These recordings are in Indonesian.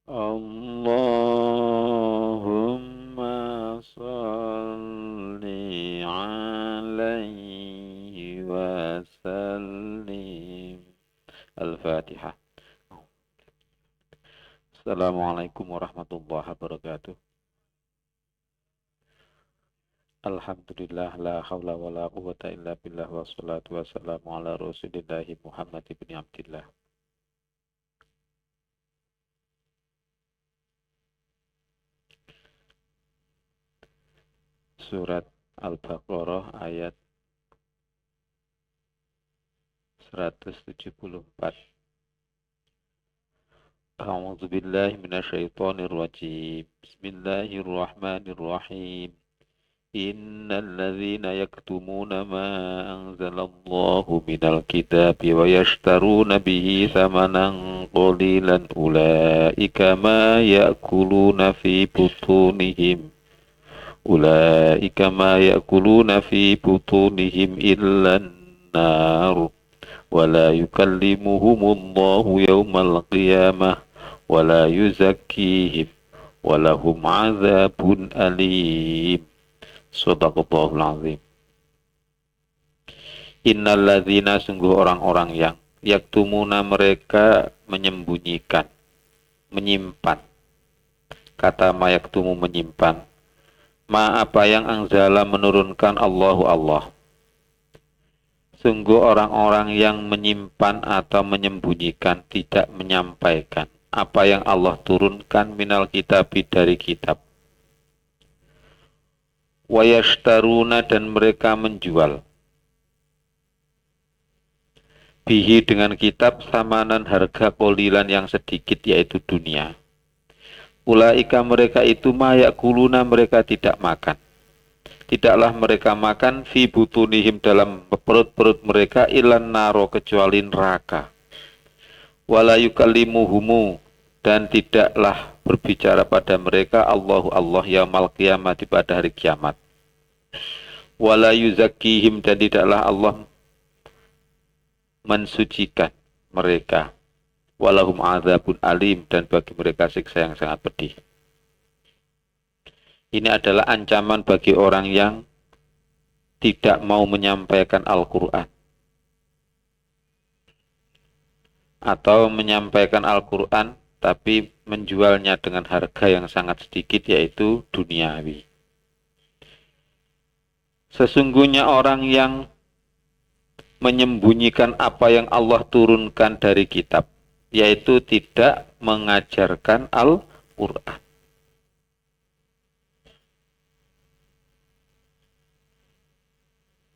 Allahumma salli alaihi wa sallim. Al-Fatihah. Assalamualaikum warahmatullahi wabarakatuh. Alhamdulillah la haula wa la quwata illa billah wa salatu wa salamu ala rasulillahi Muhammad ibn Abdillah. Surat Al-Baqarah ayat 174. A'udzu billahi minasyaitonir rajim. Bismillahirrahmanirrahim. Innal ladzina yaktumuna ma anzalallahu minal kitabi wa yashtaruna bihi thamanan qalilan ulaika ma ya'kuluna fi butunihim illan nar wa la yukallimuhumullahu yawmal qiyamah wa la yuzakkihim wa lahum 'adzabun alim. Shadaqallahul azim. Innal ladzina, sungguh orang-orang yang yaktumuna, mereka menyembunyikan, menyimpan. Kata ma yaktumu, menyimpan. Ma, apa yang anzala, menurunkan Allahu Allah. Sungguh orang-orang yang menyimpan atau menyembunyikan, tidak menyampaikan apa yang Allah turunkan minal kitabi, dari kitab. Wa yashtaruna, dan mereka menjual bihi, dengan kitab, samanan, harga, qolilan, yang sedikit, yaitu dunia. Ulaika, mereka itu ma yakuluna, mereka tidak makan. Tidaklah mereka makan fi butunihim, dalam perut-perut mereka, ilan naro, kecuali neraka. Wala yukallimuhumu, dan tidaklah berbicara pada mereka Allahu Allah yaumal qiyamah, pada hari kiamat. Wala yuzakkihim, dan tidaklah Allah mensucikan mereka. Walahum adzabun alim, dan bagi mereka siksa yang sangat pedih. Ini adalah ancaman bagi orang yang tidak mau menyampaikan Al-Quran, atau menyampaikan Al-Quran tapi menjualnya dengan harga yang sangat sedikit, yaitu duniawi. Sesungguhnya orang yang menyembunyikan apa yang Allah turunkan dari kitab, yaitu tidak mengajarkan Al-Quran.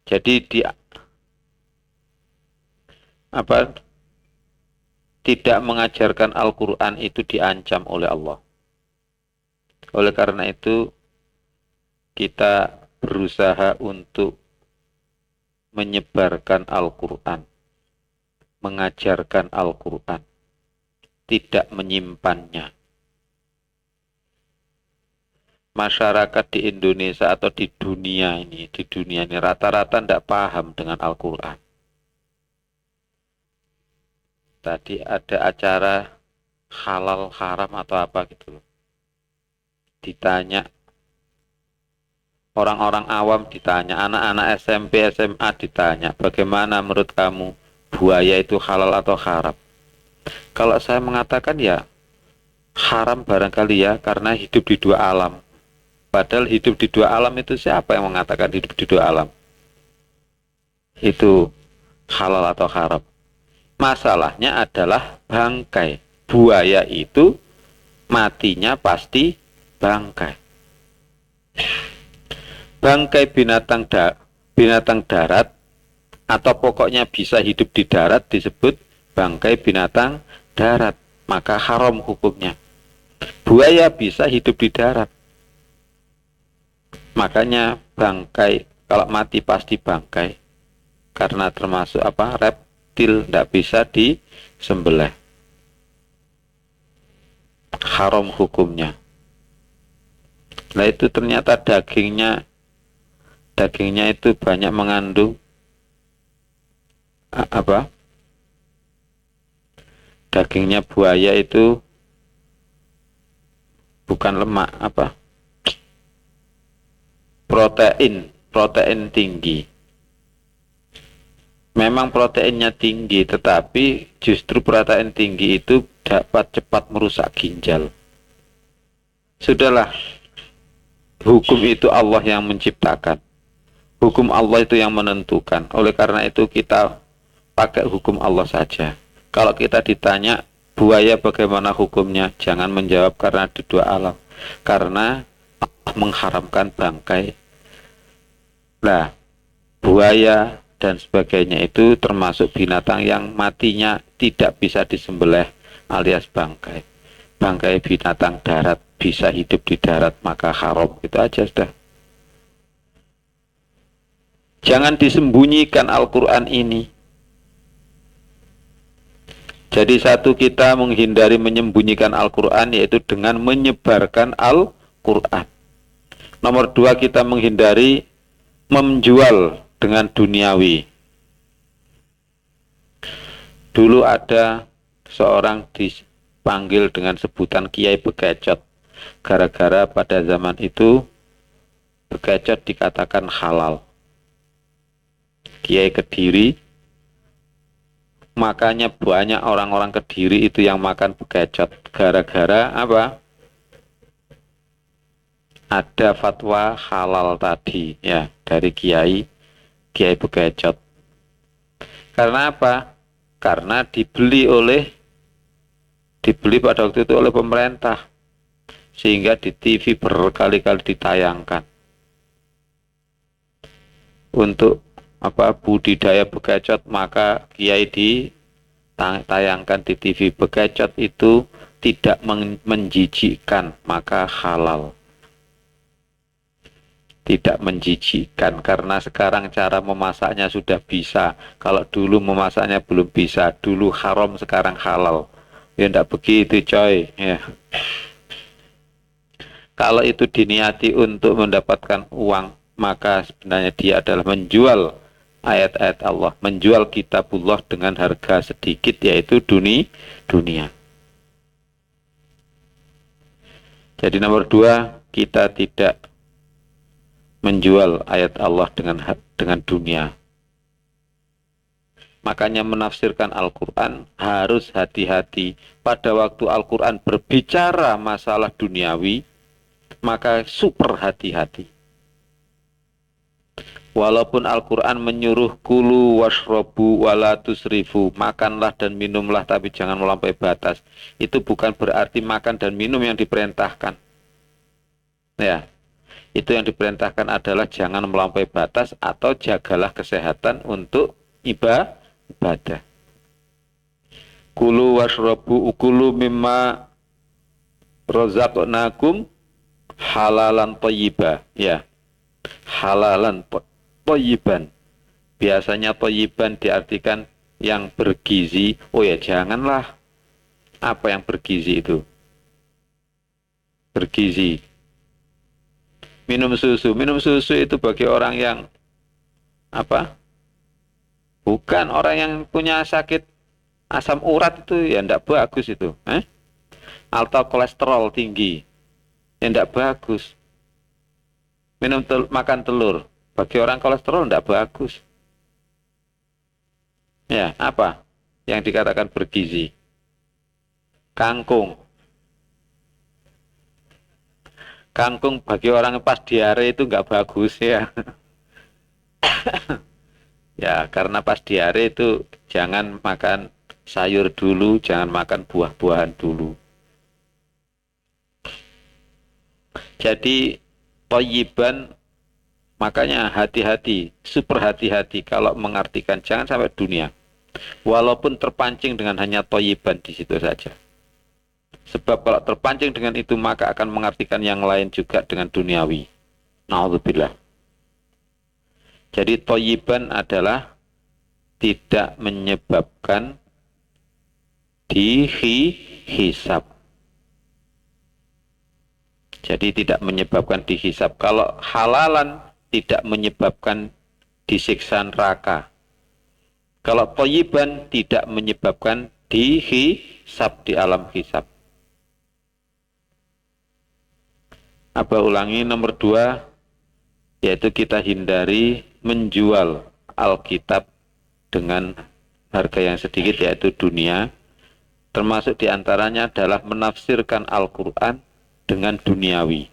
Jadi tidak mengajarkan Al-Quran itu diancam oleh Allah. Oleh karena itu, kita berusaha untuk menyebarkan Al-Quran, mengajarkan Al-Quran, tidak menyimpannya. Masyarakat di Indonesia atau di dunia ini rata-rata tidak paham dengan Al-Quran. Tadi ada acara halal haram atau apa gitu. Ditanya orang-orang awam, ditanya anak-anak SMP, SMA, ditanya bagaimana menurut kamu buaya itu halal atau haram. Kalau saya mengatakan ya haram barangkali ya, karena hidup di dua alam. Padahal hidup di dua alam itu, siapa yang mengatakan hidup di dua alam itu halal atau haram? Masalahnya adalah bangkai. Buaya itu matinya pasti bangkai. Bangkai binatang darat, atau pokoknya bisa hidup di darat, disebut bangkai binatang darat, maka haram hukumnya. Buaya bisa hidup di darat, makanya bangkai kalau mati pasti bangkai, karena termasuk reptil, tidak bisa disembelih, haram hukumnya. Nah itu ternyata dagingnya itu banyak mengandung dagingnya buaya itu bukan lemak, apa? Protein tinggi. Memang proteinnya tinggi, tetapi justru protein tinggi itu dapat cepat merusak ginjal. Sudahlah, hukum itu Allah yang menciptakan. Hukum Allah itu yang menentukan. Oleh karena itu kita pakai hukum Allah saja. Kalau kita ditanya buaya bagaimana hukumnya, jangan menjawab karena di dua alam. Karena Allah mengharamkan bangkai. Nah, buaya dan sebagainya itu termasuk binatang yang matinya tidak bisa disembelih alias bangkai. Bangkai binatang darat bisa hidup di darat maka haram. Itu aja sudah. Jangan disembunyikan Al-Quran ini. Jadi satu, kita menghindari menyembunyikan Al-Quran yaitu dengan menyebarkan Al-Quran. Nomor dua, kita menghindari menjual dengan duniawi. Dulu ada seorang dipanggil dengan sebutan Kiai Bekecot. Gara-gara pada zaman itu bekecot dikatakan halal. Kiai Kediri, makanya banyak orang-orang Kediri itu yang makan bekecot. Gara-gara apa? Ada fatwa halal tadi ya dari Kiai Bekecot. Karena apa? Karena dibeli pada waktu itu oleh pemerintah, sehingga di TV berkali-kali ditayangkan untuk apa, budidaya bekecot. Maka Kiai ditayangkan di TV. Bekecot itu tidak menjijikkan, maka halal. Tidak menjijikkan karena sekarang cara memasaknya sudah bisa. Kalau dulu memasaknya belum bisa, dulu haram sekarang halal. Ya tidak begitu coy ya. Kalau itu diniati untuk mendapatkan uang, maka sebenarnya dia adalah menjual ayat-ayat Allah, menjual kitabullah dengan harga sedikit, yaitu dunia. Jadi nomor dua, kita tidak menjual ayat Allah dengan dunia. Makanya menafsirkan Al-Quran harus hati-hati. Pada waktu Al-Quran berbicara masalah duniawi, maka super hati-hati. Walaupun Al-Quran menyuruh kulu washrobu wala tusrifu, makanlah dan minumlah tapi jangan melampaui batas. Itu bukan berarti makan dan minum yang diperintahkan. Ya, itu yang diperintahkan adalah jangan melampaui batas atau jagalah kesehatan untuk ibadah. Kulu washrabu ukulu mimma razaqnakum halalan thayyiba. Ya, halalan thayyiban. Biasanya thayyiban diartikan yang bergizi. Oh ya, janganlah. Apa yang bergizi itu? Bergizi. Minum susu itu bagi orang yang apa? Bukan orang yang punya sakit asam urat, itu ya tidak bagus itu. Atau kolesterol tinggi, ya tidak bagus. Makan telur bagi orang kolesterol tidak bagus. Ya, apa yang dikatakan bergizi? Kangkung bagi orang pas diare itu nggak bagus ya. Ya, karena pas diare itu jangan makan sayur dulu, jangan makan buah-buahan dulu. Jadi thayyiban, makanya hati-hati, super hati-hati kalau mengartikan, jangan sampai dunia. Walaupun terpancing dengan hanya thayyiban di situ saja. Sebab kalau terpancing dengan itu maka akan mengartikan yang lain juga dengan duniawi. Na'udzubillah. Jadi thayyiban adalah tidak menyebabkan dihisab. Jadi tidak menyebabkan dihisab. Kalau halalan tidak menyebabkan disiksa neraka. Kalau thayyiban tidak menyebabkan dihisab di alam hisab. Apa ulangi nomor 2, yaitu kita hindari menjual Alkitab dengan harga yang sedikit, yaitu dunia. Termasuk diantaranya adalah menafsirkan Al-Quran dengan duniawi.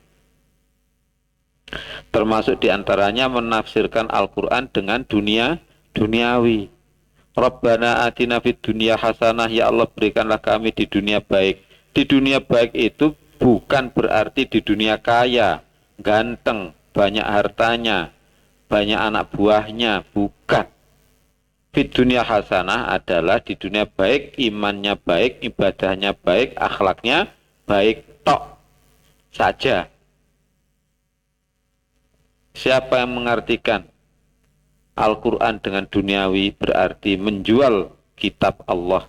Termasuk diantaranya menafsirkan Al-Quran dengan duniawi. Rabbana atina fid dunya hasanah, ya Allah berikanlah kami di dunia baik. Di dunia baik itu bukan berarti di dunia kaya, ganteng, banyak hartanya, banyak anak buahnya, bukan. Fid dunia hasanah adalah di dunia baik, imannya baik, ibadahnya baik, akhlaknya baik, tok saja. Siapa yang mengartikan Al-Quran dengan duniawi berarti menjual kitab Allah,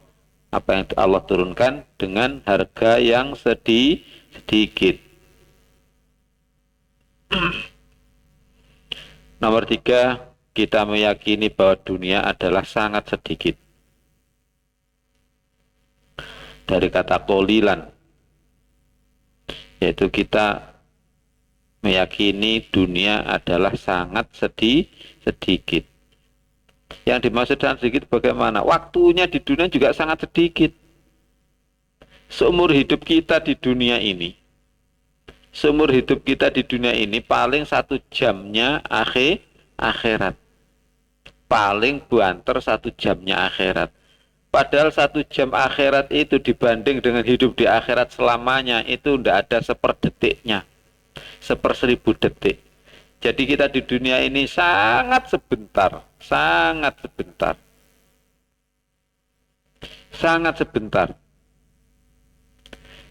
apa yang Allah turunkan, dengan harga yang sedikit. Nomor 3, kita meyakini bahwa dunia adalah sangat sedikit. Dari kata qolilan, yaitu kita meyakini dunia adalah sangat sedikit. Yang dimaksud dengan sedikit bagaimana? Waktunya di dunia juga sangat sedikit. Seumur hidup kita di dunia ini, paling 1 jamnya akhirat. Paling banter 1 jamnya akhirat. Padahal 1 jam akhirat itu dibanding dengan hidup di akhirat selamanya, itu tidak ada seperdetiknya, 1/1000 detik. Jadi kita di dunia ini sangat sebentar.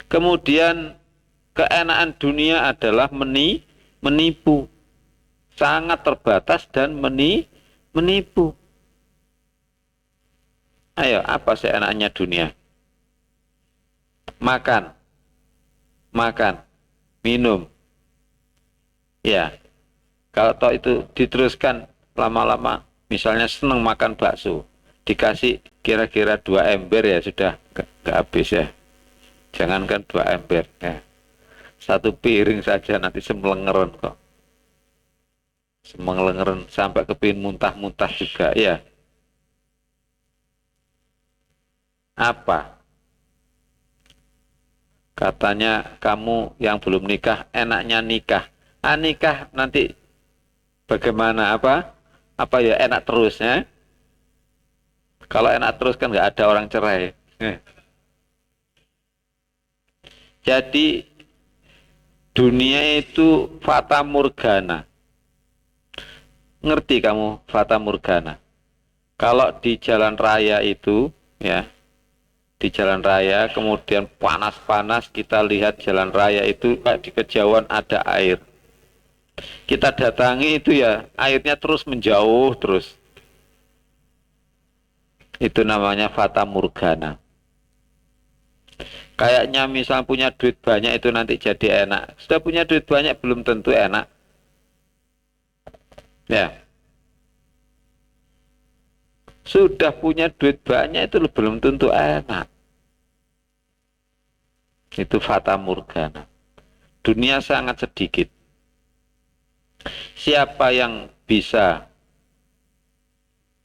Kemudian keenaan dunia adalah menipu. Sangat terbatas dan menipu. Ayo, apa seenaknya dunia? Makan, minum. Ya, kalau toh itu diteruskan lama-lama, misalnya senang makan bakso, dikasih kira-kira 2 ember ya sudah gak habis ya. Jangankan 2 ember ya. 1 piring saja nanti semelengeran kok. Semelengeran sampai kepingin muntah-muntah juga ya. Apa? Katanya kamu yang belum nikah enaknya nikah. Nikah nanti bagaimana, apa ya, enak terus ya? Kalau enak terus kan nggak ada orang cerai. Jadi dunia itu fata morgana. Ngerti kamu fata morgana? Kalau di jalan raya itu ya, di jalan raya kemudian panas-panas, kita lihat jalan raya itu kayak di kejauhan ada air. Kita datangi itu ya, airnya terus menjauh terus. Itu namanya fata morgana. Kayaknya misal punya duit banyak itu nanti jadi enak. Sudah punya duit banyak belum tentu enak. Ya. Sudah punya duit banyak itu belum tentu enak. Itu fata morgana. Dunia sangat sedikit. Siapa yang bisa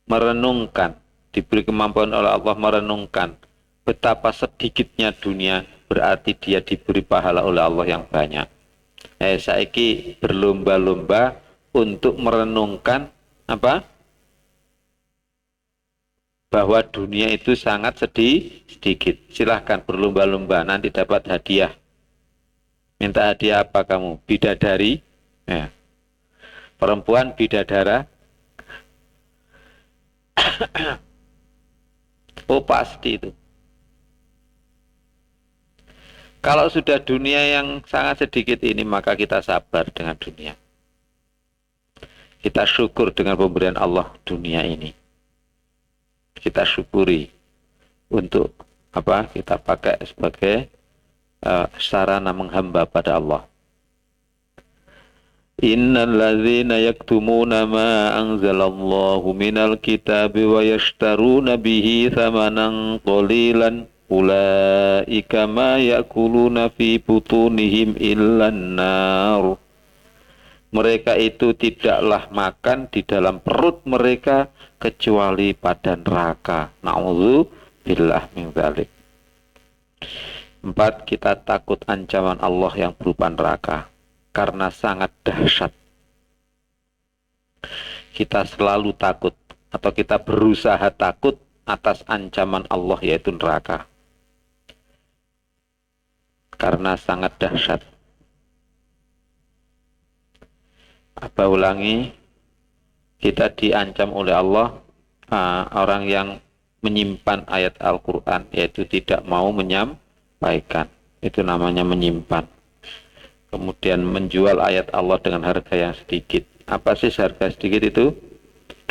merenungkan, diberi kemampuan oleh Allah merenungkan betapa sedikitnya dunia, berarti dia diberi pahala oleh Allah yang banyak. Saiki berlomba-lomba untuk merenungkan apa? Bahwa dunia itu sangat sedikit. Silahkan berlomba-lomba, nanti dapat hadiah. Minta hadiah apa kamu? Bidadari? Ya. Perempuan bidadara? Oh pasti itu. Kalau sudah dunia yang sangat sedikit ini, maka kita sabar dengan dunia. Kita syukur dengan pemberian Allah dunia ini. Kita syukuri untuk apa? Kita pakai sebagai sarana menghamba pada Allah. Innal ladzina yaktumuna ma anzalallahu minal kitabi wa yashtaruna bihi thamanan qalilan ulaika ma yakuluna fi butunihim illan nar. Mereka itu tidaklah makan di dalam perut mereka kecuali pada neraka. Na'udzubillah min dzalik. 4. Kita takut ancaman Allah yang berupa neraka karena sangat dahsyat. Kita selalu takut atau kita berusaha takut atas ancaman Allah yaitu neraka karena sangat dahsyat. Apa ulangi? Kita diancam oleh Allah, orang yang menyimpan ayat Al-Quran, yaitu tidak mau menyampaikan, itu namanya menyimpan. Kemudian menjual ayat Allah dengan harga yang sedikit. Apa sih harga sedikit itu?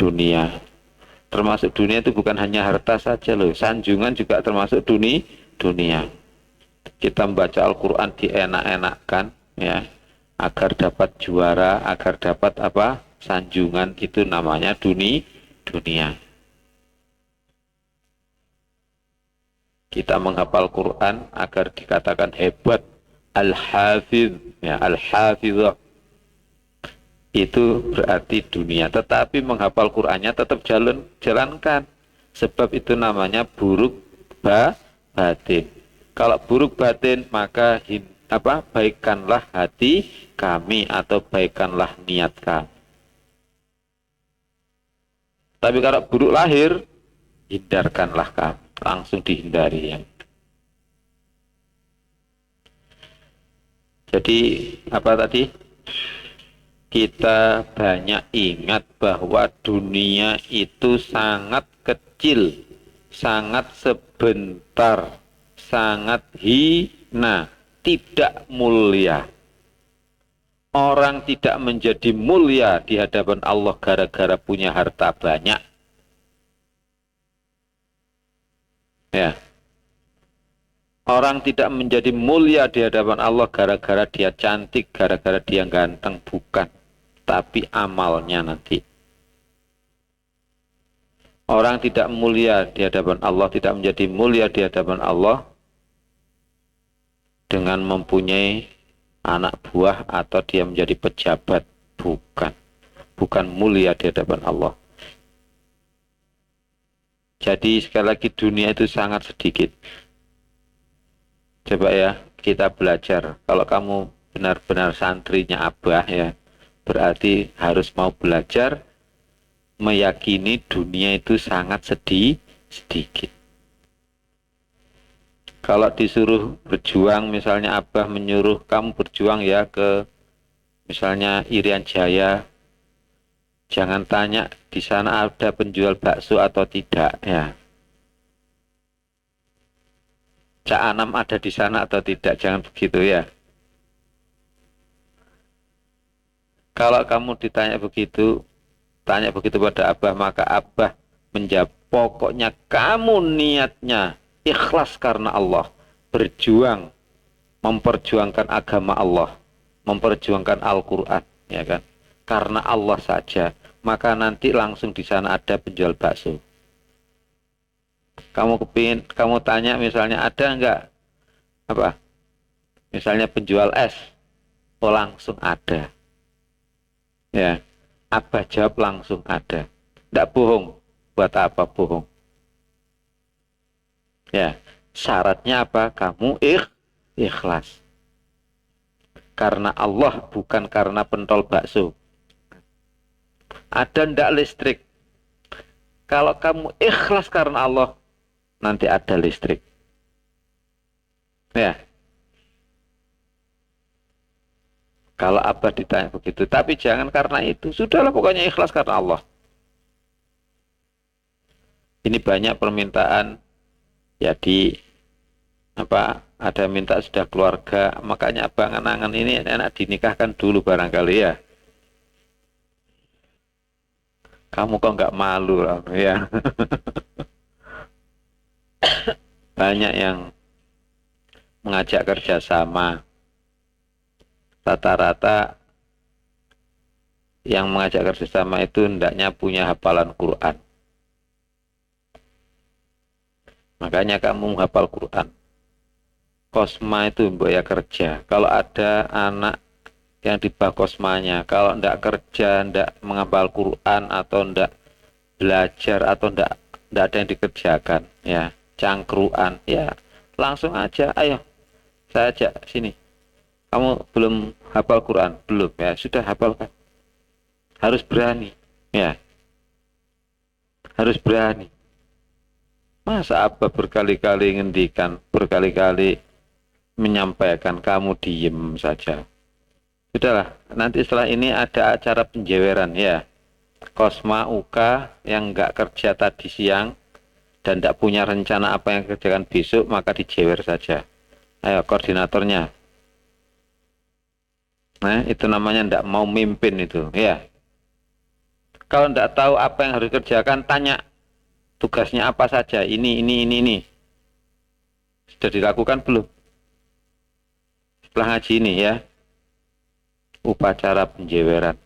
Dunia. Termasuk dunia itu bukan hanya harta saja loh, sanjungan juga termasuk dunia. Kita membaca Al-Quran dienak-enakkan, ya, agar dapat juara, agar dapat apa? Sanjungan, itu namanya dunia. Kita menghafal Quran agar dikatakan hebat, al-hafidh, ya, al-hafidhah. Itu berarti dunia. Tetapi menghafal Qurannya tetap jalankan, sebab itu namanya buruk batin. Kalau buruk batin maka baikkanlah hati kami atau baikkanlah niat kami. Tapi kalau buruk lahir, hindarkanlah kami, langsung dihindari ya. Jadi apa tadi? Kita banyak ingat bahwa dunia itu sangat kecil, sangat sebentar, sangat hina, tidak mulia. Orang tidak menjadi mulia di hadapan Allah gara-gara punya harta banyak. Ya. Orang tidak menjadi mulia di hadapan Allah gara-gara dia cantik, gara-gara dia ganteng, bukan. Tapi amalnya nanti. Orang tidak mulia di hadapan Allah, tidak menjadi mulia di hadapan Allah dengan mempunyai anak buah atau dia menjadi pejabat, bukan mulia di hadapan Allah. Jadi sekali lagi dunia itu sangat sedikit. Coba ya kita belajar. Kalau kamu benar-benar santrinya Abah ya, berarti harus mau belajar meyakini dunia itu sangat sedikit. Kalau disuruh berjuang, misalnya Abah menyuruh kamu berjuang ya ke misalnya Irian Jaya, jangan tanya di sana ada penjual bakso atau tidak ya. Cak Anam ada di sana atau tidak, jangan begitu ya. Kalau kamu ditanya begitu, tanya begitu pada Abah, maka Abah menjawab, pokoknya kamu niatnya ikhlas karena Allah, berjuang, memperjuangkan agama Allah, memperjuangkan Al-Quran, ya kan? Karena Allah saja, maka nanti langsung di sana ada penjual bakso. Kamu tanya misalnya ada enggak apa? Misalnya penjual es, oh langsung ada. Ya, Abah jawab langsung ada. Tidak bohong. Buat apa bohong? Ya, syaratnya apa? Kamu ikhlas. Karena Allah, bukan karena pentol bakso. Ada ndak listrik? Kalau kamu ikhlas karena Allah, nanti ada listrik. Ya. Kalau Abah ditanya begitu, tapi jangan karena itu. Sudahlah pokoknya ikhlas karena Allah. Ini banyak permintaan. Jadi ada minta sudah keluarga, makanya Abah angan-angan ini enak dinikahkan dulu barangkali ya. Kamu kok nggak malu ya? Banyak yang mengajak kerjasama. Rata-rata yang mengajak kerjasama itu hendaknya punya hafalan Quran. Makanya kamu menghafal Quran. Kosma itu mbok ya kerja. Kalau ada anak yang di bawah kosmanya, kalau ndak kerja, ndak menghafal Quran atau ndak belajar atau ndak ada yang dikerjakan, ya cangkruan, ya langsung aja, ayo saya ajak sini. Kamu belum hafal Quran? Belum, ya sudah hafalkan. Harus berani, ya harus berani. Masa apa berkali-kali ngendikan, berkali-kali menyampaikan, kamu diem saja. Sudahlah, nanti setelah ini ada acara penjeweran, ya. Kosma Uka yang nggak kerja tadi siang dan tidak punya rencana apa yang kerjakan besok, maka dijewer saja. Ayo koordinatornya. Nah, itu namanya tidak mau mimpin itu, ya. Kalau tidak tahu apa yang harus dikerjakan, tanya tugasnya apa saja. Ini. Sudah dilakukan belum? Setelah ngaji ini, ya. Upacara penjeweran.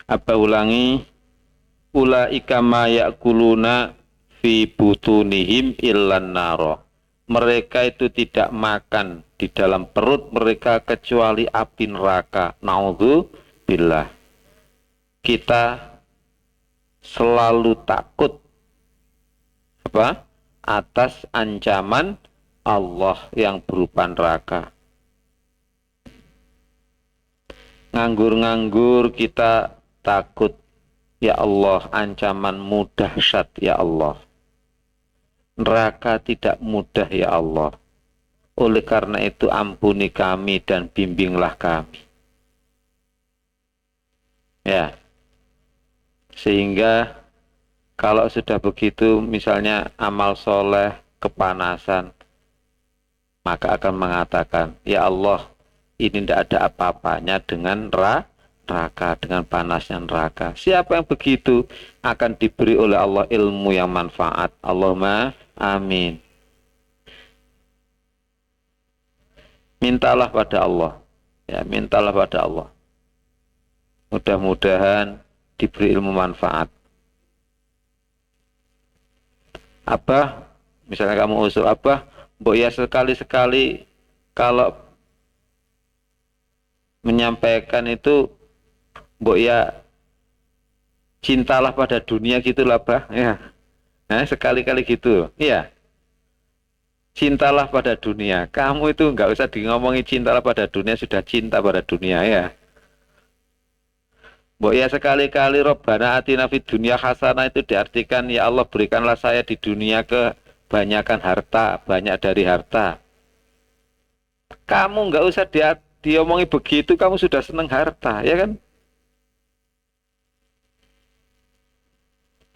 Apa ulangi? Ulaika ma ya'kuluna fi butunihim illan naro. Mereka itu tidak makan di dalam perut mereka kecuali api neraka. Naudzubillah. Kita selalu takut apa? Atas ancaman Allah yang berupa neraka. Nganggur-nganggur kita takut, ya Allah, ancamanmu dahsyat, ya Allah. Neraka tidak mudah, ya Allah. Oleh karena itu ampuni kami dan bimbinglah kami. Ya. Sehingga kalau sudah begitu, misalnya amal soleh kepanasan, maka akan mengatakan, ya Allah, ini tidak ada apa-apanya dengan neraka, dengan panasnya neraka. Siapa yang begitu akan diberi oleh Allah ilmu yang manfaat. Allahumma amin. Mintalah pada Allah. Ya, mintalah pada Allah. Mudah-mudahan diberi ilmu manfaat. Abah, misalnya kamu usul, Abah, mbok ya sekali-sekali kalau menyampaikan itu, mbok ya cintalah pada dunia gitulah, Bah. Ya. Nah, sekali-kali gitu. Iya. Cintalah pada dunia. Kamu itu nggak usah ngomongi cintalah pada dunia, sudah cinta pada dunia, ya. Mbok ya sekali-kali Rabbana atina fid dunya hasanah itu diartikan, ya Allah berikanlah saya di dunia kebanyakan harta, banyak dari harta. Kamu nggak usah diomongi begitu, kamu sudah senang harta, ya kan?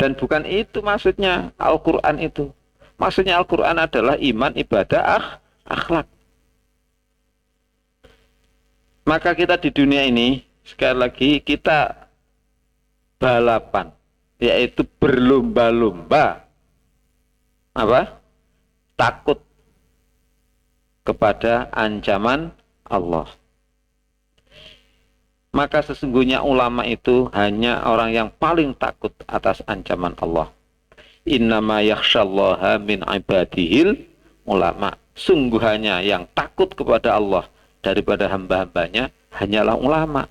Dan bukan itu maksudnya Al-Quran itu. Maksudnya Al-Quran adalah iman, ibadah, akhlak. Maka kita di dunia ini, sekali lagi, kita balapan, yaitu berlomba-lomba. Apa? Takut kepada ancaman Allah. Maka sesungguhnya ulama itu hanya orang yang paling takut atas ancaman Allah. Innama yakhsyallaha min ibadihil ulama. Sungguh hanya yang takut kepada Allah daripada hamba-hambanya hanyalah ulama.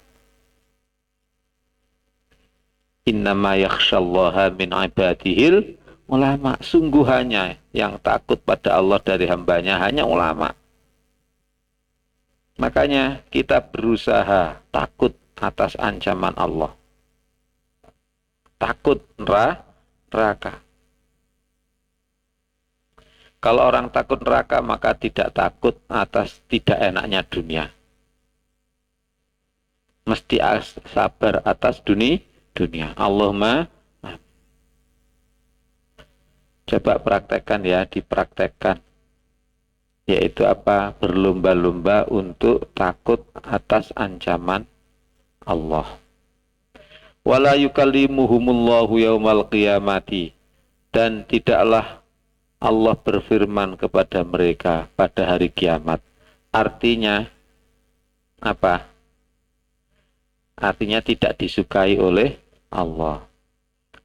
Innama yakhsyallaha min ibadihil ulama. Sungguh hanya yang takut pada Allah dari hambanya hanya ulama. Makanya kita berusaha takut atas ancaman Allah. Takut neraka. Kalau orang takut neraka, maka tidak takut atas tidak enaknya dunia. Mesti sabar atas dunia. Allahumma. Coba praktekkan ya, dipraktekkan. Yaitu apa? Berlomba-lomba untuk takut atas ancaman Allah. Wala yukallimuhumullahu yaumal qiyamati. Dan tidaklah Allah berfirman kepada mereka pada hari kiamat. Artinya apa? Artinya tidak disukai oleh Allah.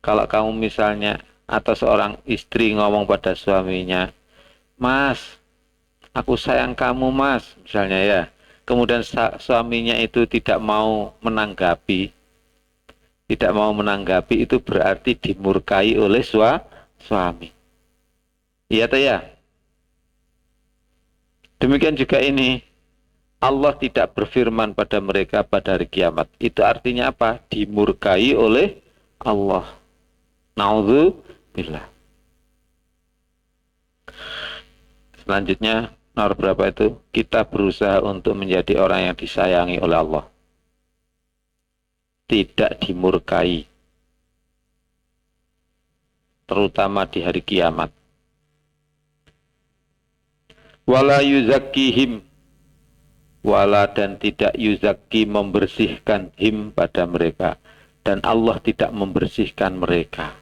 Kalau kamu misalnya atau seorang istri ngomong pada suaminya, "Mas, aku sayang kamu mas," misalnya ya. Kemudian suaminya itu tidak mau menanggapi, itu berarti dimurkai oleh suami. Iya tak ya? Demikian juga ini, Allah tidak berfirman pada mereka pada hari kiamat. Itu artinya apa? Dimurkai oleh Allah. Naudzubillah. Selanjutnya, nomor berapa itu? Kita berusaha untuk menjadi orang yang disayangi oleh Allah, tidak dimurkai, terutama di hari kiamat. Wala yuzakkihim, wala dan tidak yuzakki membersihkan him pada mereka, dan Allah tidak membersihkan mereka.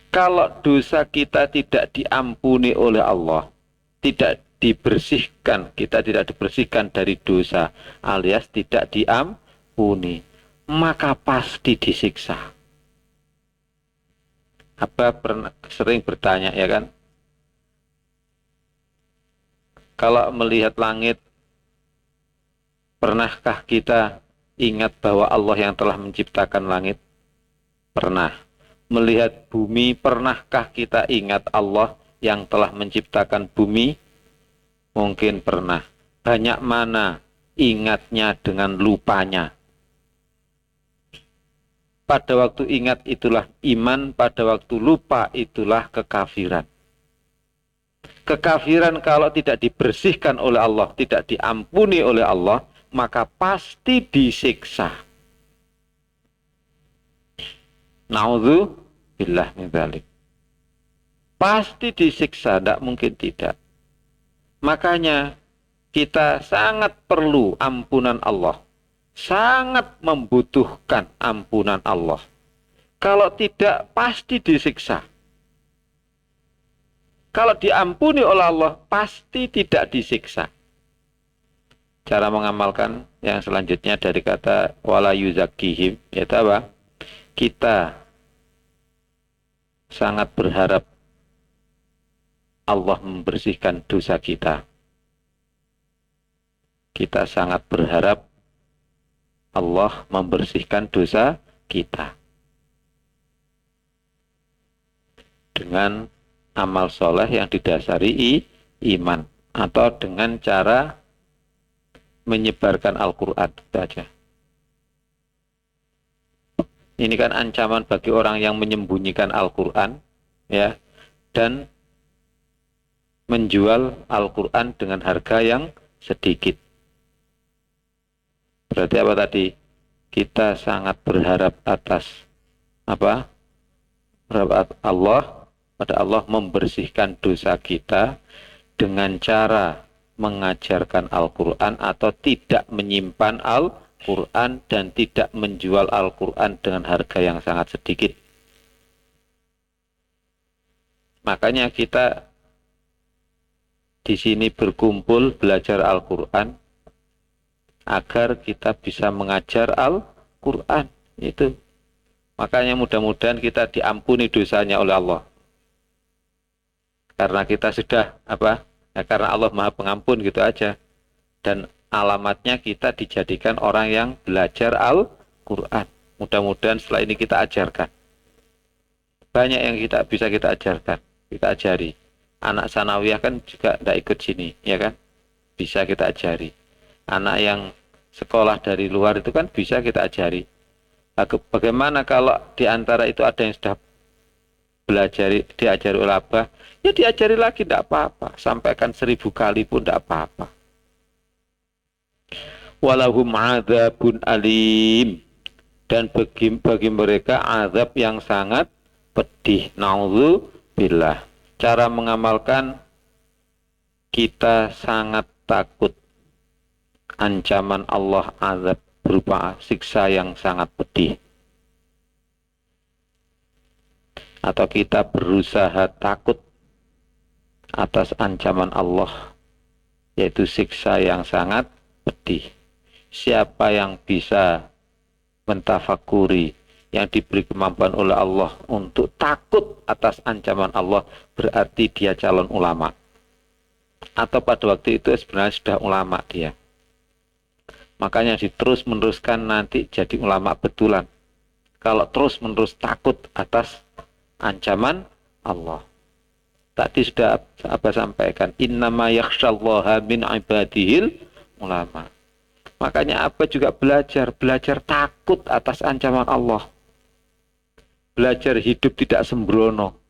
Kalau dosa kita tidak diampuni oleh Allah, tidak dibersihkan, kita tidak dibersihkan dari dosa alias tidak diampuni, maka pasti disiksa. Apa pernah sering bertanya ya kan, kalau melihat langit, pernahkah kita ingat bahwa Allah yang telah menciptakan langit? Pernah. Melihat bumi, pernahkah kita ingat Allah yang telah menciptakan bumi? Mungkin pernah. Banyak mana ingatnya dengan lupanya? Pada waktu ingat itulah iman, pada waktu lupa itulah kekafiran. Kekafiran kalau tidak dibersihkan oleh Allah, tidak diampuni oleh Allah, maka pasti disiksa. Naudzubillah min dzalik. Pasti disiksa, tidak mungkin tidak. Makanya kita sangat perlu ampunan Allah, sangat membutuhkan ampunan Allah. Kalau tidak, pasti disiksa. Kalau diampuni oleh Allah, pasti tidak disiksa. Cara mengamalkan yang selanjutnya dari kata wala yuzakkihim, yaitu apa? Kita sangat berharap Allah membersihkan dosa kita. Kita sangat berharap Allah membersihkan dosa kita dengan amal soleh yang didasari iman, atau dengan cara menyebarkan Al-Quran. Itu aja. Ini kan ancaman bagi orang yang menyembunyikan Al-Quran, ya, dan menjual Al-Quran dengan harga yang sedikit. Berarti apa tadi? Kita sangat berharap atas apa? Berharap Allah, pada Allah membersihkan dosa kita dengan cara mengajarkan Al-Quran atau tidak menyimpan Al-Quran dan tidak menjual Al-Quran dengan harga yang sangat sedikit. Makanya kita di sini berkumpul belajar Al-Quran agar kita bisa mengajar Al-Quran itu. Makanya mudah-mudahan kita diampuni dosanya oleh Allah. Karena kita sudah apa? Ya, karena Allah Maha Pengampun gitu aja. Dan alamatnya kita dijadikan orang yang belajar Al-Quran. Mudah-mudahan setelah ini kita ajarkan. Banyak yang bisa kita ajarkan, kita ajari. Anak sanawiyah kan juga tidak ikut sini, ya kan? Bisa kita ajari. Anak yang sekolah dari luar itu kan bisa kita ajari. Bagaimana kalau di antara itu ada yang sudah diajari oleh Abah, ya diajari lagi, tidak apa-apa. Sampaikan 1000 kali pun tidak apa-apa. Walahum adzabun alim, dan bagi mereka azab yang sangat pedih. Naudzubillah. Cara mengamalkan, kita sangat takut ancaman Allah azab berupa siksa yang sangat pedih. Atau kita berusaha takut atas ancaman Allah, yaitu siksa yang sangat pedih. Siapa yang bisa mentafakuri yang diberi kemampuan oleh Allah untuk takut atas ancaman Allah, berarti dia calon ulama. Atau pada waktu itu sebenarnya sudah ulama dia. Makanya diterus meneruskan nanti jadi ulama betulan. Kalau terus menerus takut atas ancaman Allah. Tadi sudah apa sampaikan, innama yakhsyallaha min ibadihil ulama. Makanya apa juga belajar takut atas ancaman Allah. Belajar hidup tidak sembrono.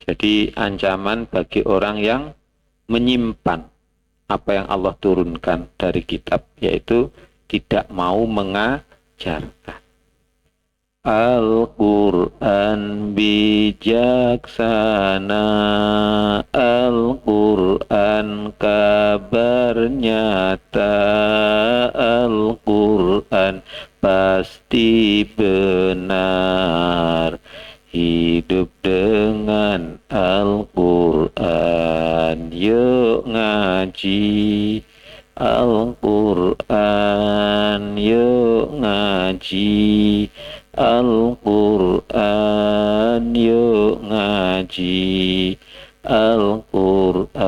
Jadi ancaman bagi orang yang menyimpan apa yang Allah turunkan dari kitab, yaitu tidak mau mengajarkan. Al-Quran bijaksana, Al-Quran kabar nyata, Al-Quran pasti benar. Hidup dengan Al-Quran, yuk ngaji Al-Quran, yuk ngaji Al-Quran, yuk ngaji Al-Quran,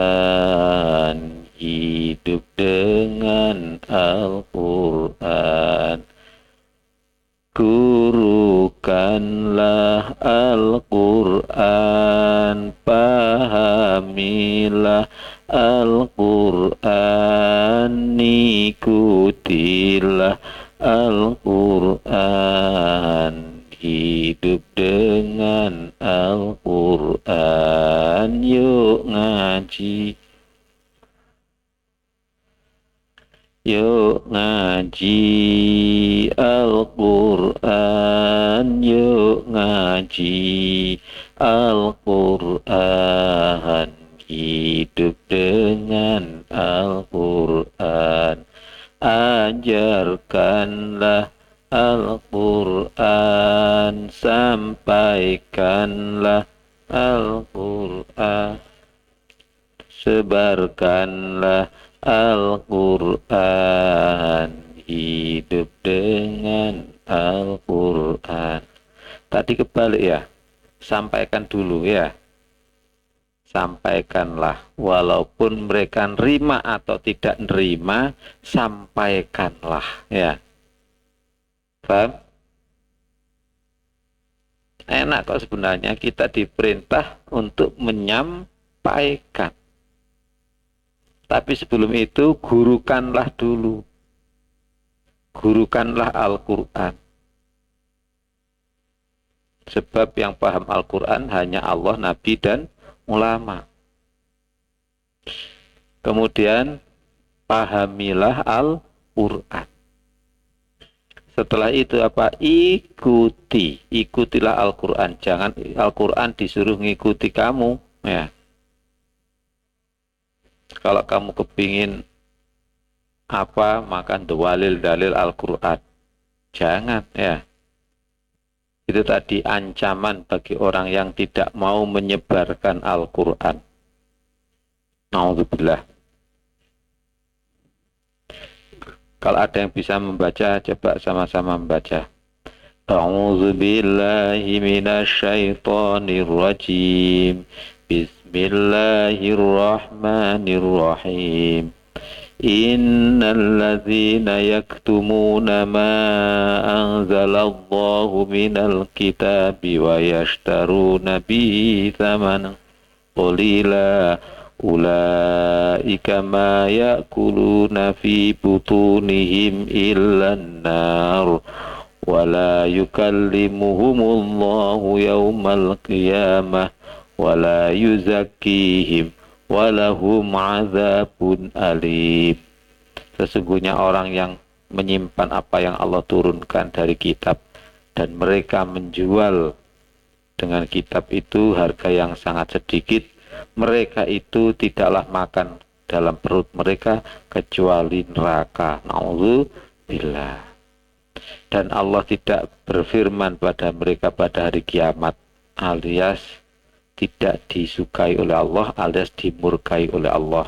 hidup dengan Al-Quran. Gurukanlah Al-Quran, pahamilah Al-Quran, ikutilah Al-Quran, hidup dengan Al-Quran, yuk ngaji. Yuk ngaji Al-Quran, yuk ngaji Al-Quran, hidup dengan Al-Quran. Ajarkanlah Al-Quran, sampaikanlah Al-Quran, sebarkanlah Al-Quran, hidup dengan Al-Quran. Tadi kebalik ya, sampaikan dulu ya. Sampaikanlah, walaupun mereka nerima atau tidak nerima, sampaikanlah ya. Paham? Enak kok sebenarnya kita diperintah untuk menyampaikan. Tapi sebelum itu gurukanlah dulu. Gurukanlah Al-Quran. Sebab yang paham Al-Quran hanya Allah, Nabi, dan ulama. Kemudian pahamilah Al-Quran. Setelah itu apa? Ikuti. Ikutilah Al-Quran. Jangan Al-Quran disuruh ngikuti kamu. Ya. Kalau kamu kepingin apa, makan dalil Al-Quran. Jangan ya. Itu tadi ancaman bagi orang yang tidak mau menyebarkan Al-Quran. Na'udzubillah. Kalau ada yang bisa membaca, coba sama-sama membaca. A'udzubillahi minasyaitonirrajim. Bismillahirrahmanirrahim. Innal ladzina yaktumuna ma anzalallahu minal kitabi wa yashtaruna bihi thamanan qalila ulaika ma ya'kuluna fi butunihim illan nar wa la yukallimuhumullahu yawmal qiyamah wala yuzakkihim walahum azabun alim. Sesungguhnya orang yang menyimpan apa yang Allah turunkan dari kitab dan mereka menjual dengan kitab itu harga yang sangat sedikit, mereka itu tidaklah makan dalam perut mereka kecuali neraka. Na'udzubillah. Dan Allah tidak berfirman pada mereka pada hari kiamat, alias tidak disukai oleh Allah alias dimurkai oleh Allah.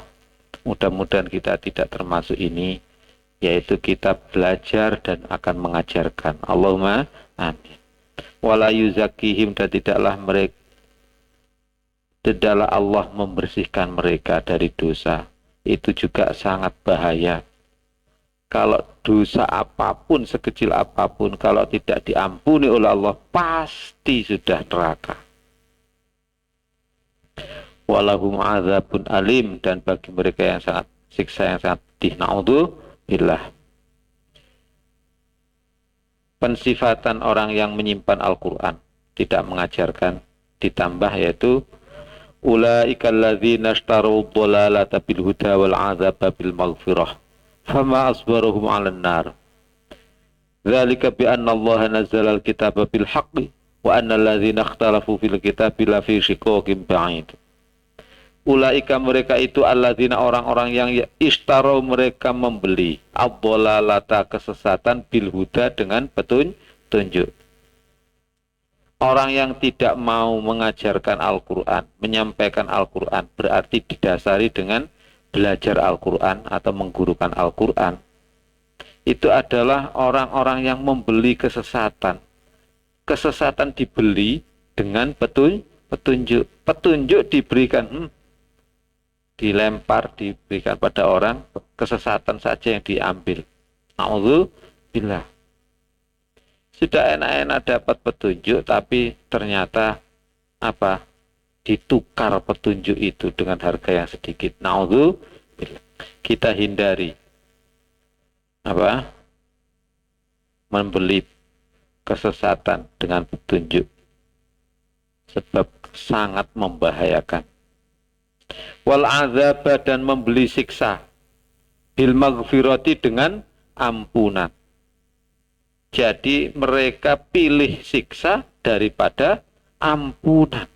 Mudah-mudahan kita tidak termasuk ini, yaitu kita belajar dan akan mengajarkan. Allahumma amin. Wala yuzakihim, dan tidaklah Allah membersihkan mereka dari dosa. Itu juga sangat bahaya. Kalau dosa apapun, sekecil apapun, kalau tidak diampuni oleh Allah, pasti sudah neraka. Walahum azabun alim, dan bagi mereka yang sangat siksa yang sangat pedih. Na'udzubillah. Pensifatan orang yang menyimpan Al-Quran, tidak mengajarkan, ditambah yaitu ulaika alladzina ishtaru dhalalata bil huda wal azaba bil maghfirah fama asbaruhum 'alan nar. Dzalika bi anna Allah nazzala al-kitaba bil haqqi wa anna alladzina ikhtalafu fil kitabi la fi shiqaqin ba'id. Ulaika mereka itu alladzina orang-orang yang ishtaro mereka membeli ad-dhalalata kesesatan bil huda dengan petunjuk. Orang yang tidak mau mengajarkan Al-Quran, menyampaikan Al-Quran, berarti didasari dengan belajar Al-Quran atau menggurukan Al-Quran. Itu adalah orang-orang yang membeli kesesatan. Kesesatan dibeli dengan petunjuk. Petunjuk diberikan, dilempar, diberikan pada orang, kesesatan saja yang diambil. Na'udzubillah. Sudah enak-enak dapat petunjuk, tapi ternyata apa? Ditukar petunjuk itu dengan harga yang sedikit. Na'udzubillah. Kita hindari apa? Membeli kesesatan dengan petunjuk, sebab sangat membahayakan. Wal azaba, dan membeli siksa, bil maghfirati, dengan ampunan. Jadi mereka pilih siksa daripada ampunan.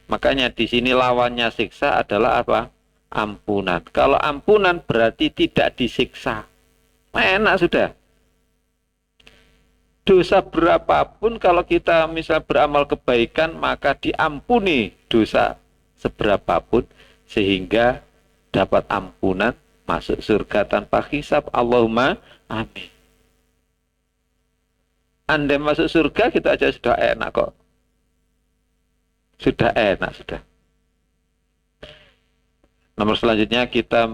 Makanya di sini lawannya siksa adalah apa? Ampunan. Kalau ampunan berarti tidak disiksa. Enak sudah. Dosa berapapun kalau kita misal beramal kebaikan, maka diampuni dosa seberapapun sehingga dapat ampunan, masuk surga tanpa hisab. Allahumma amin. Anda masuk surga kita aja sudah enak kok. Sudah enak sudah. Nomor selanjutnya kita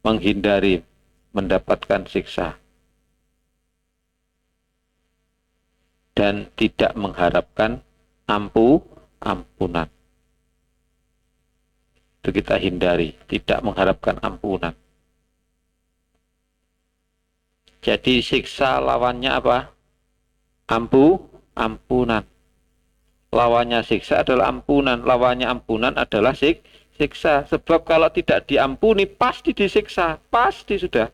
menghindari mendapatkan siksa dan tidak mengharapkan ampunan. Itu kita hindari, tidak mengharapkan ampunan. Jadi siksa lawannya apa? Ampunan. Lawannya siksa adalah ampunan. Lawannya ampunan adalah siksa. Sebab kalau tidak diampuni pasti disiksa. Pasti sudah.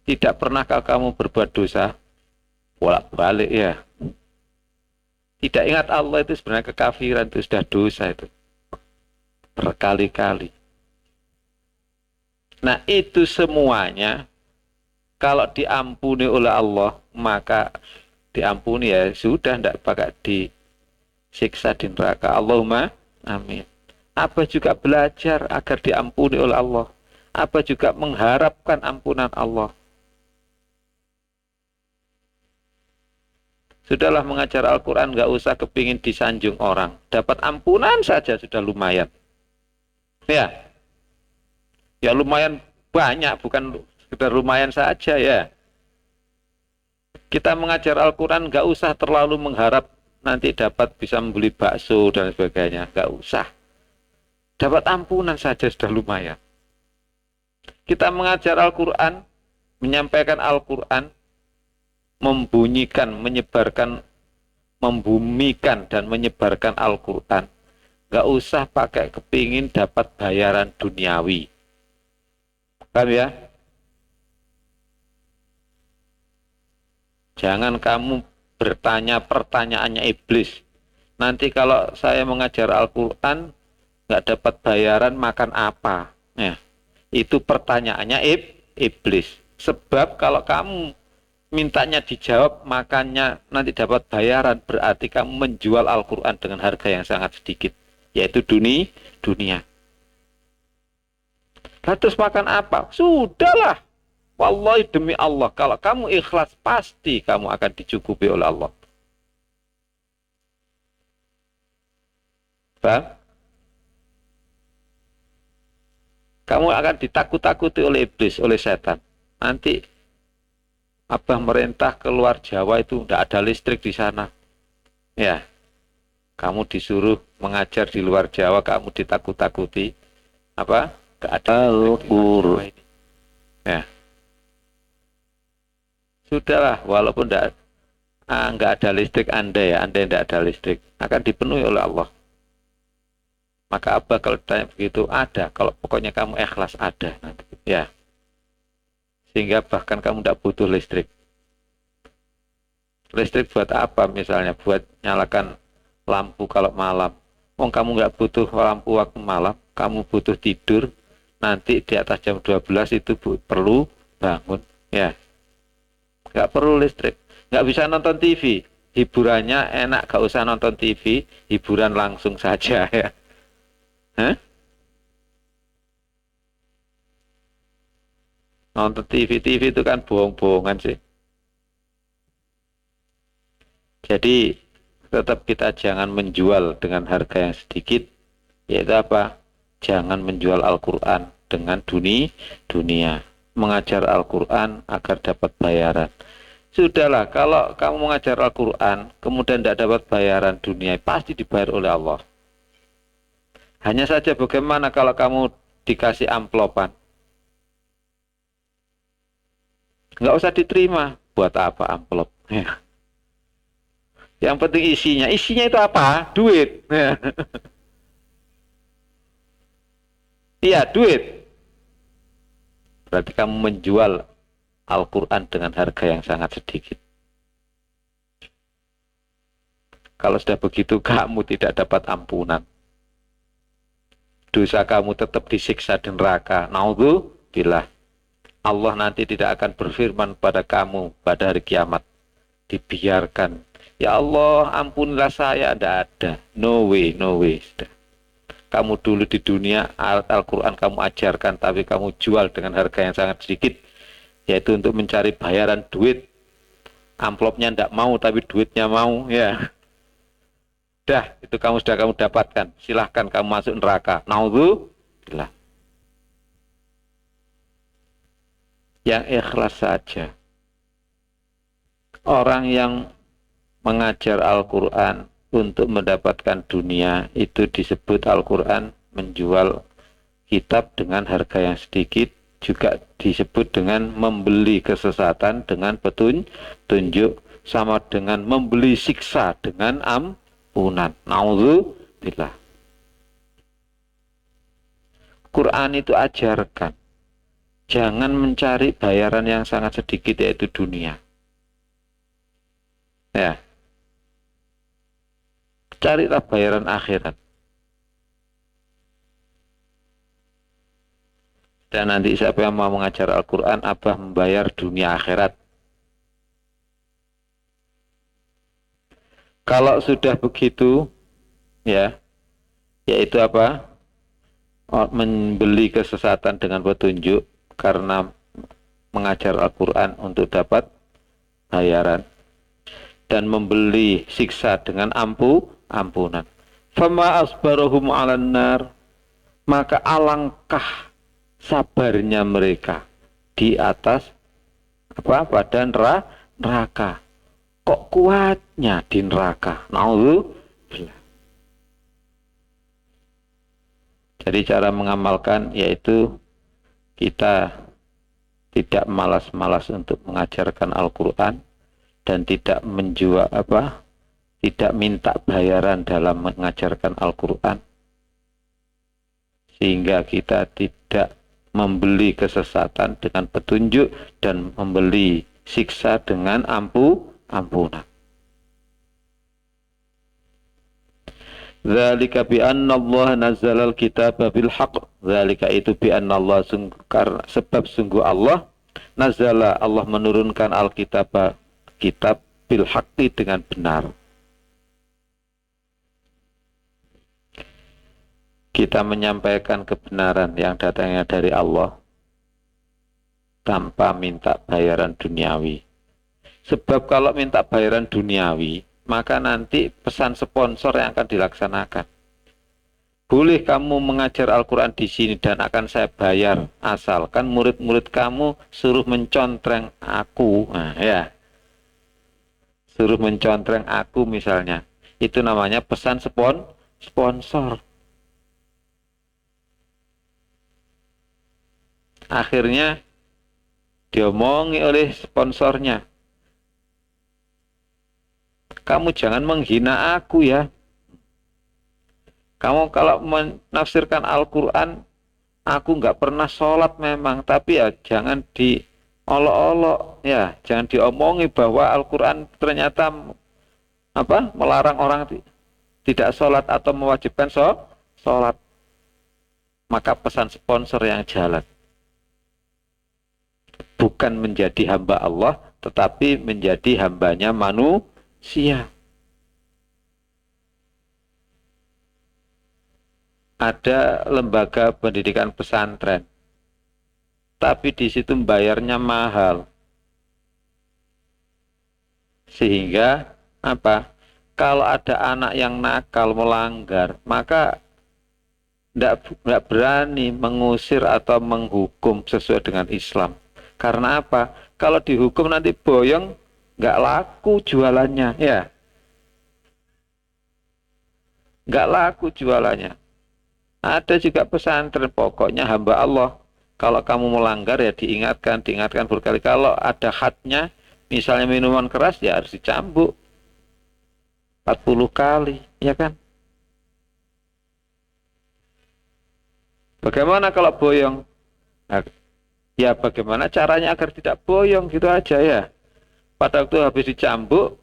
Tidak pernahkah kamu berbuat dosa? Bolak-balik ya. Tidak ingat Allah itu sebenarnya kekafiran, itu sudah dosa itu. Berkali-kali. Nah itu semuanya kalau diampuni oleh Allah, maka diampuni ya sudah, tidak pakai disiksa di neraka. Allahumma amin. Apa juga belajar agar diampuni oleh Allah. Apa juga mengharapkan ampunan Allah. Sudahlah mengajar Al-Quran, nggak usah kepingin disanjung orang. Dapat ampunan saja sudah lumayan. Ya lumayan banyak, bukan sekedar lumayan saja ya. Kita mengajar Al-Quran nggak usah terlalu mengharap nanti dapat bisa membeli bakso dan sebagainya. Nggak usah. Dapat ampunan saja sudah lumayan. Kita mengajar Al-Quran, menyampaikan Al-Quran, membumikan dan menyebarkan Al-Quran. Nggak usah pakai kepingin dapat bayaran duniawi. Paham ya? Jangan kamu bertanya pertanyaannya iblis. Nanti kalau saya mengajar Al-Quran nggak dapat bayaran, makan apa? Ya, itu pertanyaannya iblis. Sebab kalau kamu mintanya dijawab, makanya nanti dapat bayaran, berarti kamu menjual Al-Quran dengan harga yang sangat sedikit, yaitu dunia. Lah terus makan apa? Sudahlah. Wallahi demi Allah, kalau kamu ikhlas, pasti kamu akan dicukupi oleh Allah. Paham? Kamu akan ditakut-takuti oleh iblis, oleh setan. Nanti Abah merintah keluar Jawa itu tidak ada listrik di sana. Ya, kamu disuruh mengajar di luar Jawa, kamu ditakut-takuti. Apa? Tidak ada listrik di luar Jawa ini. Ya. Sudahlah, walaupun nggak ada listrik Anda tidak ada listrik, akan dipenuhi oleh Allah. Maka Abah kalau ditanya begitu, ada. Kalau pokoknya kamu ikhlas, ada. Nanti. Ya. Sehingga bahkan kamu tidak butuh listrik. Listrik buat apa misalnya? Buat nyalakan lampu kalau malam. Kamu nggak butuh lampu waktu malam, kamu butuh tidur. Nanti di atas jam 12 itu perlu bangun. Ya. Nggak perlu listrik. Nggak bisa nonton TV. Hiburannya enak, nggak usah nonton TV. Hiburan langsung saja ya. Hah? Nonton TV itu kan bohong-bohongan sih. Jadi tetap kita jangan menjual dengan harga yang sedikit, yaitu apa? Jangan menjual Al-Quran dengan dunia. Mengajar Al-Quran agar dapat bayaran. Sudahlah, kalau kamu mengajar Al-Quran, kemudian tidak dapat bayaran dunia, pasti dibayar oleh Allah. Hanya saja bagaimana kalau kamu dikasih amplopan? Nggak usah diterima. Buat apa amplop? Yang penting isinya. Isinya itu apa? Duit. Iya, duit. Berarti kamu menjual Al-Quran dengan harga yang sangat sedikit. Kalau sudah begitu, kamu tidak dapat ampunan. Dosa kamu tetap disiksa di neraka. Naudzubillah. Allah nanti tidak akan berfirman pada kamu pada hari kiamat. Dibiarkan. Ya Allah, ampunilah saya. Tidak ada. No way. Sudah. Kamu dulu di dunia, Al-Quran kamu ajarkan, tapi kamu jual dengan harga yang sangat sedikit. Yaitu untuk mencari bayaran duit. Amplopnya tidak mau, tapi duitnya mau. Ya. Dah, itu sudah kamu dapatkan. Silahkan kamu masuk neraka. Naudzubillah. Yang ikhlas saja. Orang yang mengajar Al-Quran untuk mendapatkan dunia, itu disebut Al-Quran menjual kitab dengan harga yang sedikit, juga disebut dengan membeli kesesatan dengan petunjuk, sama dengan membeli siksa dengan ampunan. Naudzubillah. Quran itu ajarkan, jangan mencari bayaran yang sangat sedikit, yaitu dunia. Ya. Carilah bayaran akhirat. Dan nanti siapa yang mau mengajar Al-Quran, Abah membayar dunia akhirat. Kalau sudah begitu, ya, yaitu apa? Membeli kesesatan dengan petunjuk karena mengajar Al-Quran untuk dapat bayaran, dan membeli siksa dengan ampunan. Fama asbarahum 'alan nar, maka alangkah sabarnya mereka di atas pada neraka. Kok kuatnya di neraka? Naudzubillah. Jadi cara mengamalkan yaitu kita tidak malas-malas untuk mengajarkan Al-Quran dan tidak menjual tidak minta bayaran dalam mengajarkan Al-Quran, sehingga kita tidak membeli kesesatan dengan petunjuk dan membeli siksa dengan ampunan. Dzalika bi anna Allah nazzala al-kitaba bil haqq. Dzalika itu bi anna Allah, sebab sungguh Allah Nazala, Allah menurunkan Alkitab, kitab bil haqqi dengan benar. Kita menyampaikan kebenaran yang datangnya dari Allah tanpa minta bayaran duniawi. Sebab kalau minta bayaran duniawi, maka nanti pesan sponsor yang akan dilaksanakan. Boleh kamu mengajar Al-Quran di sini dan akan saya bayar, asalkan murid-murid kamu suruh mencontreng aku. Nah, ya. Suruh mencontreng aku misalnya. Itu namanya pesan sponsor. Akhirnya diomongi oleh sponsornya, kamu jangan menghina aku ya. Kamu kalau menafsirkan Al-Quran, aku nggak pernah sholat memang, tapi ya jangan diolok-olok, ya jangan diomongi bahwa Al-Quran ternyata melarang orang tidak sholat atau mewajibkan sholat. Maka pesan sponsor yang jalan. Bukan menjadi hamba Allah, tetapi menjadi hambanya manusia. Ada lembaga pendidikan pesantren, tapi di situ bayarnya mahal. Sehingga kalau ada anak yang nakal melanggar, maka tidak berani mengusir atau menghukum sesuai dengan Islam. Karena apa? Kalau dihukum nanti boyong, nggak laku jualannya, ya. Nggak laku jualannya. Ada juga pesantren, pokoknya hamba Allah. Kalau kamu melanggar ya diingatkan berkali. Kalau ada hadnya, misalnya minuman keras ya harus dicambuk 40 kali, ya kan? Bagaimana kalau boyong? Nah, ya bagaimana caranya agar tidak boyong, gitu aja ya. Pada waktu habis dicambuk,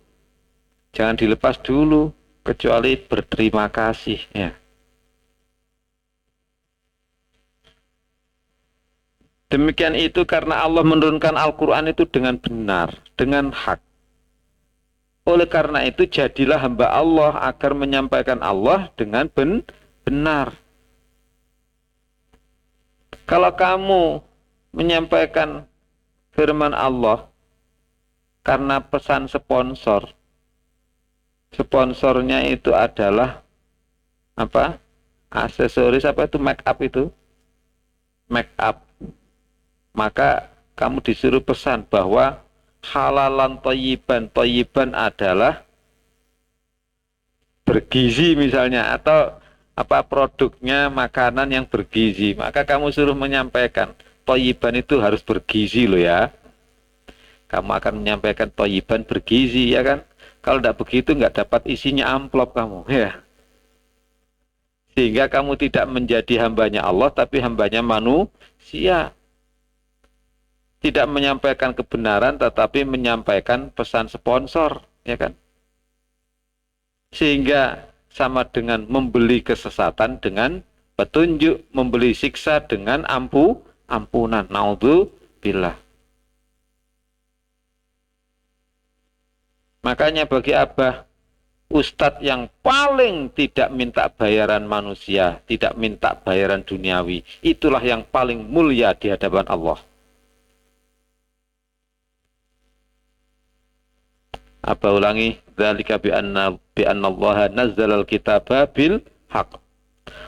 jangan dilepas dulu, kecuali berterima kasih ya. Demikian itu karena Allah menurunkan Al-Quran itu dengan benar, dengan hak. Oleh karena itu jadilah hamba Allah agar menyampaikan Allah dengan benar. Kalau kamu menyampaikan firman Allah karena pesan sponsor, sponsornya itu adalah aksesoris make up itu, make up, maka kamu disuruh pesan bahwa halalan thayyiban adalah bergizi misalnya, atau produknya makanan yang bergizi, maka kamu suruh menyampaikan thayyiban itu harus bergizi loh ya. Kamu akan menyampaikan thayyiban bergizi, ya kan? Kalau tidak begitu nggak dapat isinya amplop kamu, ya. Sehingga kamu tidak menjadi hambanya Allah, tapi hambanya manusia. Tidak menyampaikan kebenaran, tetapi menyampaikan pesan sponsor, ya kan? Sehingga sama dengan membeli kesesatan dengan petunjuk, membeli siksa dengan ampunan. Naudzubillah. Makanya bagi Abah, ustadz yang paling tidak minta bayaran manusia, tidak minta bayaran duniawi, itulah yang paling mulia di hadapan Allah. Apa ulangi? Dzalika bi anna Allah nazzala al-kitaba bil haqq.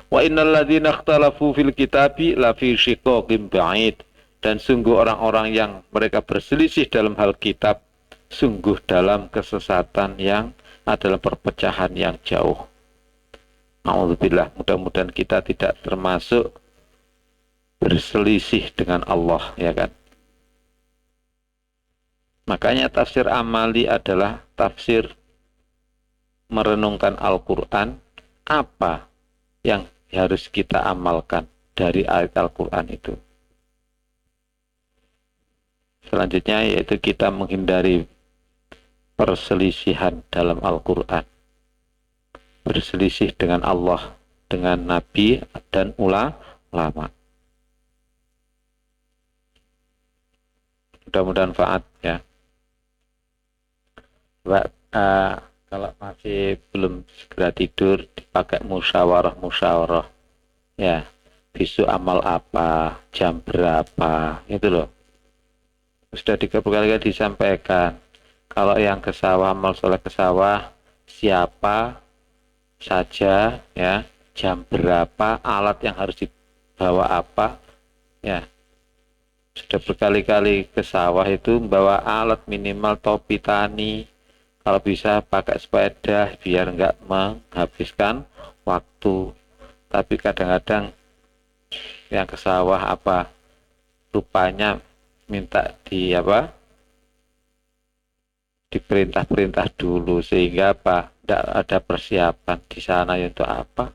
Wa innal ladzina ikhtalafu fil kitabi la fi shiqaqin ba'id. Dan sungguh orang-orang yang mereka berselisih dalam hal kitab, sungguh dalam kesesatan yang adalah perpecahan yang jauh. A'udzubillah, mudah-mudahan kita tidak termasuk berselisih dengan Allah, ya kan? Makanya tafsir amali adalah tafsir merenungkan Al-Quran, apa yang harus kita amalkan dari ayat Al-Quran itu. Selanjutnya yaitu kita menghindari perselisihan dalam Al-Quran. Berselisih dengan Allah, dengan Nabi dan ulama. Mudah-mudahan manfaat ya. Mbak, kalau masih belum segera tidur, dipakai musyawarah ya. Besok amal apa, jam berapa, itu loh. Sudah berkali-kali disampaikan. Kalau yang ke sawah, amal soleh ke sawah, siapa saja ya, jam berapa, alat yang harus dibawa apa ya. Sudah berkali-kali ke sawah itu membawa alat minimal topi tani, kalau bisa pakai sepeda biar nggak menghabiskan waktu. Tapi kadang-kadang yang ke sawah apa rupanya minta di apa diperintah-perintah dulu, sehingga apa tidak ada persiapan di sana untuk apa.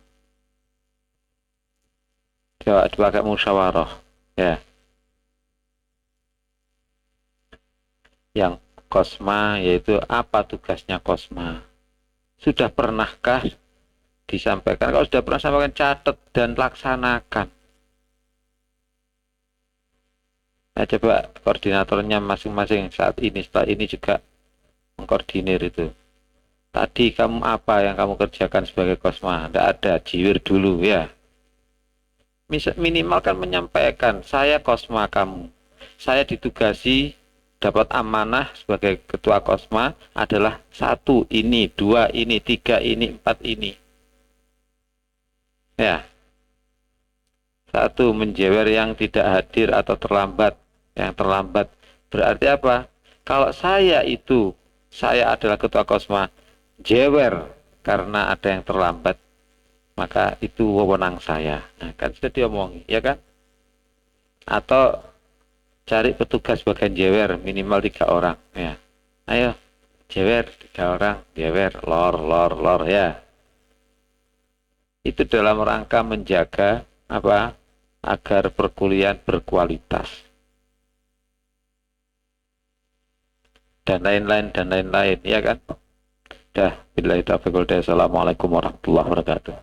Coba dipakai musyawarah ya. Yang Kosma yaitu apa tugasnya Kosma, sudah pernahkah disampaikan? Kalau sudah pernah sampaikan, catat dan laksanakan. Nah, coba koordinatornya masing-masing saat ini, setelah ini juga mengkoordinir itu. Tadi kamu apa yang kamu kerjakan sebagai Kosma? Tidak ada, jiwir dulu ya. Minimal kan menyampaikan, saya Kosma kamu. Saya ditugasi dapat amanah sebagai ketua Kosma adalah 1 ini, 2 ini, 3 ini, 4 ini. Ya. 1, menjewer yang tidak hadir atau terlambat. Yang terlambat berarti apa? Kalau saya adalah ketua Kosma, jewer karena ada yang terlambat, maka itu wewenang saya. Nah, kan sudah diomongi, ya kan? Atau cari petugas bagian jewer minimal 3 orang, ya. Ayo, jewer 3 orang, jewer, lor, ya. Itu dalam rangka menjaga apa? Agar perkuliahan berkualitas. Dan lain-lain, ya kan? Dah, billahi taufiq wal hidayah. Assalamualaikum warahmatullahi wabarakatuh.